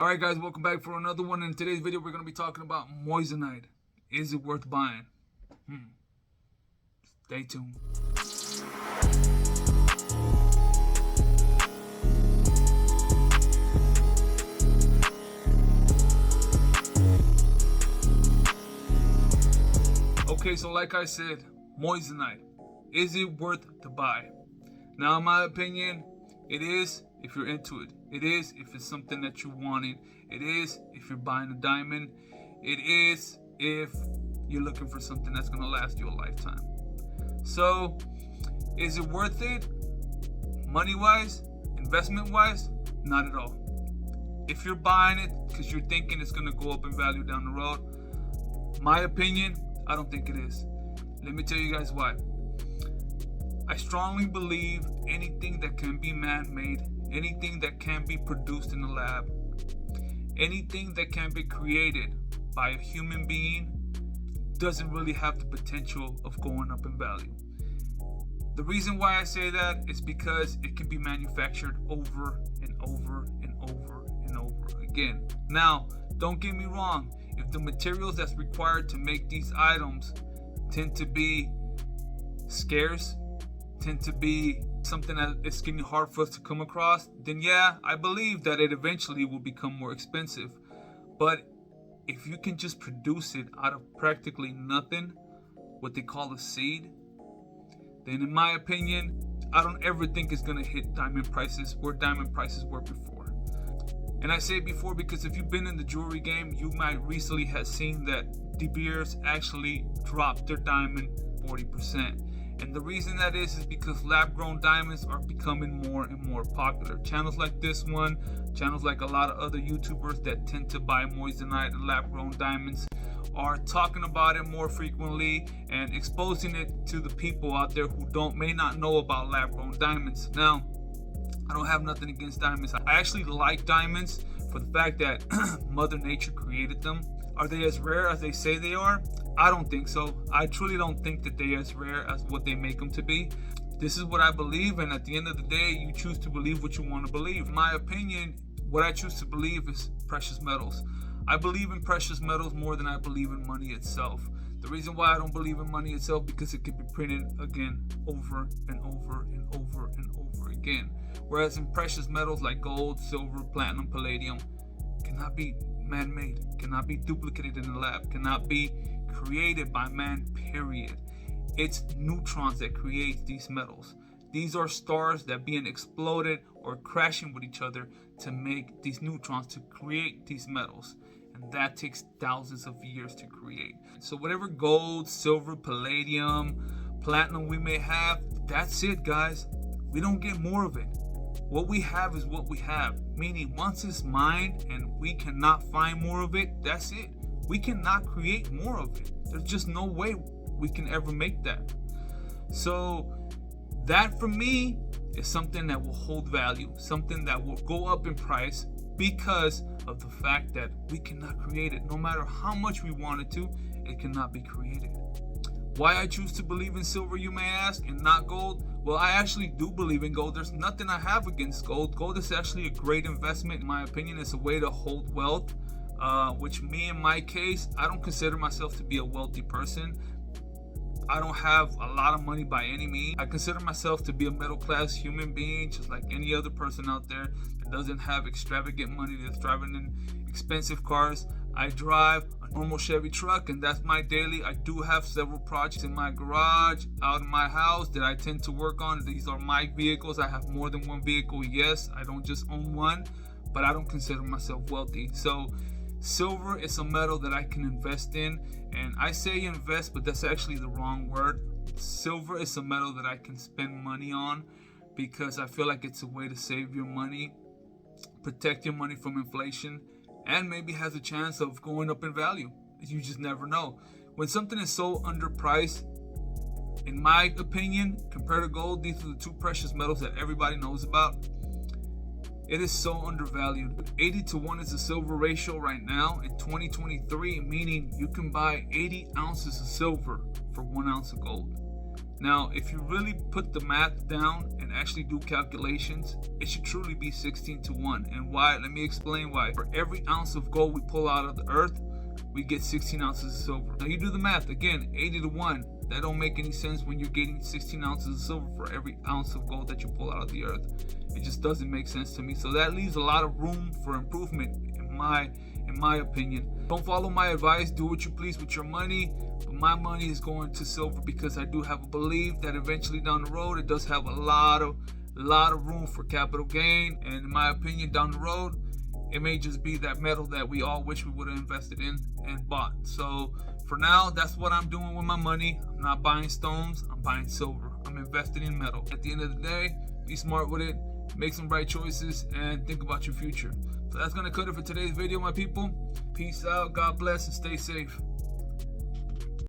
Alright guys, welcome back for another one. In today's video we're going to be talking about moissanite. Is it worth buying? Stay tuned. Okay, so like I said, moissanite. Is it worth to buy? Now in my opinion, it is if you're into it. It is if it's something that you're wanting. It is if you're buying a diamond. It is if you're looking for something that's going to last you a lifetime. So, is it worth it? Money-wise, investment-wise, not at all. If you're buying it because you're thinking it's going to go up in value down the road, my opinion, I don't think it is. Let me tell you guys why. I strongly believe anything that can be man-made, anything that can be produced in the lab, anything that can be created by a human being doesn't really have the potential of going up in value. The reason why I say that is because it can be manufactured over and over and over and over again. Now, don't get me wrong, if the materials that's required to make these items tend to be scarce, tend to be something that is getting hard for us to come across, then yeah, I believe that it eventually will become more expensive. But if you can just produce it out of practically nothing, what they call a seed, then in my opinion, I don't ever think it's gonna hit diamond prices where diamond prices were before. And I say before because if you've been in the jewelry game, you might recently have seen that De Beers actually dropped their diamond 40%. And the reason that is because lab-grown diamonds are becoming more and more popular. Channels like this one, channels like a lot of other YouTubers that tend to buy moissanite and lab-grown diamonds are talking about it more frequently and exposing it to the people out there who may not know about lab-grown diamonds. Now, I don't have nothing against diamonds. I actually like diamonds for the fact that Mother Nature created them. Are they as rare as they say they are? I don't think so. I truly don't think that they're as rare as what they make them to be. This is what I believe, and at the end of the day, you choose to believe what you want to believe. In my opinion, what I choose to believe is precious metals. I believe in precious metals more than I believe in money itself. The reason why I don't believe in money itself because it can be printed again over and over and over and over again. Whereas in precious metals like gold, silver, platinum, palladium cannot be man-made, cannot be duplicated in the lab, cannot be created by man, period. It's neutrons that create these metals. These are stars that being exploded or crashing with each other to make these neutrons to create these metals. And that takes thousands of years to create. So whatever gold, silver, palladium, platinum we may have, that's it, guys. We don't get more of it. What we have is what we have. Meaning once it's mined and we cannot find more of it, that's it. We cannot create more of it. There's just no way we can ever make that. So that for me is something that will hold value, something that will go up in price because of the fact that we cannot create it. No matter how much we wanted to, it cannot be created. Why I choose to believe in silver, you may ask, and not gold? Well, I actually do believe in gold. There's nothing I have against gold. Gold is actually a great investment. In my opinion, it's a way to hold wealth. Which me in my case, I don't consider myself to be a wealthy person. I don't have a lot of money by any means. I consider myself to be a middle class human being, just like any other person out there that doesn't have extravagant money, that's driving in expensive cars. I drive a normal Chevy truck and that's my daily. I do have several projects in my garage, out in my house that I tend to work on. These are my vehicles. I have more than one vehicle, yes. I don't just own one, but I don't consider myself wealthy. So silver is a metal that I can invest in, and I say invest, but that's actually the wrong word. Silver is a metal that I can spend money on because I feel like it's a way to save your money, protect your money from inflation, and maybe has a chance of going up in value. You just never know. When something is so underpriced, in my opinion, compared to gold, these are the two precious metals that everybody knows about. It is so undervalued. 80-1 is the silver ratio right now in 2023, meaning you can buy 80 ounces of silver for 1 ounce of gold. Now, if you really put the math down and actually do calculations, it should truly be 16 to 1. And why? Let me explain why. For every ounce of gold we pull out of the earth, we get 16 ounces of silver. Now you do the math again, 80 to 1. That don't make any sense when you're getting 16 ounces of silver for every ounce of gold that you pull out of the earth. It just doesn't make sense to me. So that leaves a lot of room for improvement in my opinion. Don't follow my advice. Do what you please with your money. But my money is going to silver because I do have a belief that eventually down the road it does have a lot of room for capital gain. And in my opinion, down the road, it may just be that metal that we all wish we would have invested in and bought. So for now, that's what I'm doing with my money. I'm not buying stones, I'm buying silver. I'm investing in metal. At the end of the day, be smart with it, make some right choices, and think about your future. So that's gonna cut it for today's video, my people. Peace out, God bless, and stay safe.